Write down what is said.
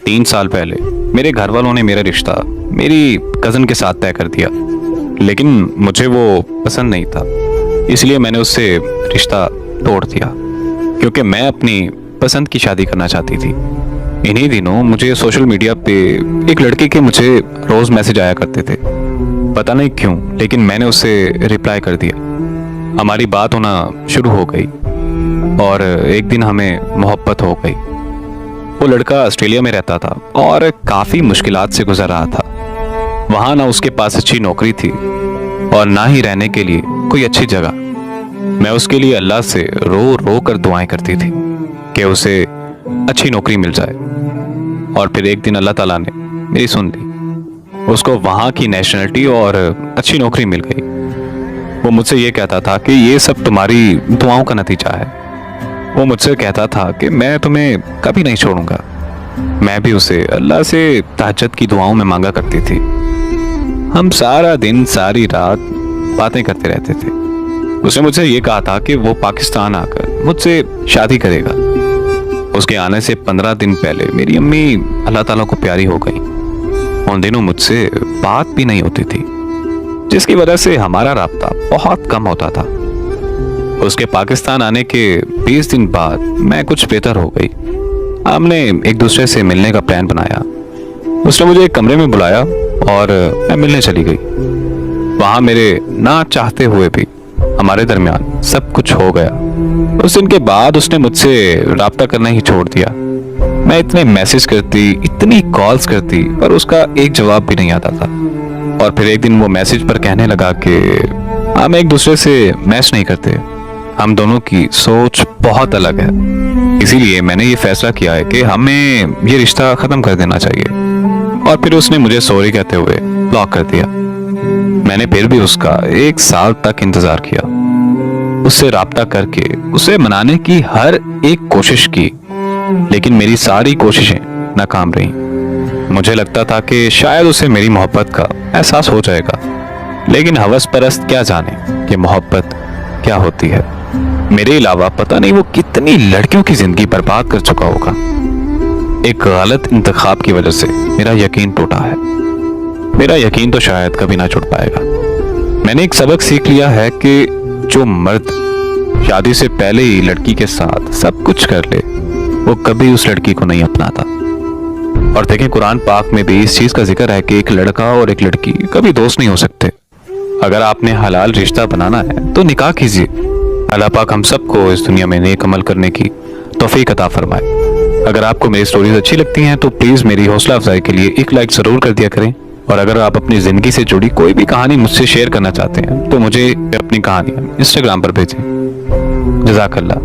3 साल पहले मेरे घर वालों ने मेरा रिश्ता मेरी कज़न के साथ तय कर दिया, लेकिन मुझे वो पसंद नहीं था, इसलिए मैंने उससे रिश्ता तोड़ दिया क्योंकि मैं अपनी पसंद की शादी करना चाहती थी। इन्हीं दिनों मुझे सोशल मीडिया पे एक लड़के के मुझे रोज़ मैसेज आया करते थे, पता नहीं क्यों, लेकिन मैंने उसे रिप्लाई कर दिया। हमारी बात होना शुरू हो गई और एक दिन हमें मोहब्बत हो गई। वो लड़का ऑस्ट्रेलिया में रहता था और काफ़ी मुश्किलात से गुजर रहा था। वहाँ ना उसके पास अच्छी नौकरी थी और ना ही रहने के लिए कोई अच्छी जगह। मैं उसके लिए अल्लाह से रो रो कर दुआएं करती थी कि उसे अच्छी नौकरी मिल जाए। और फिर एक दिन अल्लाह ताला ने मेरी सुन ली। उसको वहाँ की नेशनलिटी और अच्छी नौकरी मिल गई। वो मुझसे ये कहता था कि ये सब तुम्हारी दुआओं का नतीजा है। वो मुझसे कहता था कि मैं तुम्हें कभी नहीं छोड़ूंगा। मैं भी उसे अल्लाह से तहज्जुद की दुआओं में मांगा करती थी। हम सारा दिन सारी रात बातें करते रहते थे। उसने मुझसे ये कहा था कि वो पाकिस्तान आकर मुझसे शादी करेगा। उसके आने से 15 दिन पहले मेरी अम्मी अल्लाह ताला को प्यारी हो गई। उन दिनों मुझसे बात भी नहीं होती थी, जिसकी वजह से हमारा राब्ता बहुत कम होता था। उसके पाकिस्तान आने के 20 दिन बाद मैं कुछ बेहतर हो गई। हमने एक दूसरे से मिलने का प्लान बनाया। उसने मुझे एक कमरे में बुलाया और मैं मिलने चली गई। वहाँ मेरे ना चाहते हुए भी हमारे दरमियान सब कुछ हो गया। उस दिन के बाद उसने मुझसे राब्ता करना ही छोड़ दिया। मैं इतने मैसेज करती, इतनी कॉल्स करती, पर उसका एक जवाब भी नहीं आता था। और फिर एक दिन वो मैसेज पर कहने लगा कि हम एक दूसरे से मैच नहीं करते, हम दोनों की सोच बहुत अलग है, इसीलिए मैंने ये फैसला किया है कि हमें ये रिश्ता ख़त्म कर देना चाहिए। और फिर उसने मुझे सॉरी कहते हुए ब्लॉक कर दिया। मैंने फिर भी उसका 1 साल तक इंतज़ार किया, उससे राब्ता करके उसे मनाने की हर एक कोशिश की, लेकिन मेरी सारी कोशिशें नाकाम रहीं। मुझे लगता था कि शायद उसे मेरी मोहब्बत का एहसास हो जाएगा, लेकिन हवस परस्त क्या जाने कि मोहब्बत क्या होती है। मेरे अलावा पता नहीं वो कितनी लड़कियों की जिंदगी बर्बाद कर चुका होगा। एक गलत इंतखाब की वजह से मेरा यकीन टूटा है। मेरा यकीन तो शायद कभी ना छूट पाएगा। मैंने एक सबक सीख लिया है कि जो मर्द शादी से पहले ही लड़की के साथ सब कुछ कर ले, वो कभी उस लड़की को नहीं अपनाता। और देखें, कुरान पाक में भी इस चीज का जिक्र है कि एक लड़का और एक लड़की कभी दोस्त नहीं हो सकते। अगर आपने हलाल रिश्ता बनाना है तो निकाह कीजिए। अल्लाह पाक हम सबको इस दुनिया में नेक अमल करने की तौफीक अता फरमाए। अगर आपको मेरी स्टोरीज अच्छी लगती हैं तो प्लीज़ मेरी हौसला अफजाई के लिए एक लाइक ज़रूर कर दिया करें। और अगर आप अपनी ज़िंदगी से जुड़ी कोई भी कहानी मुझसे शेयर करना चाहते हैं तो मुझे अपनी कहानी इंस्टाग्राम पर भेजें। जज़ाकल्लाह।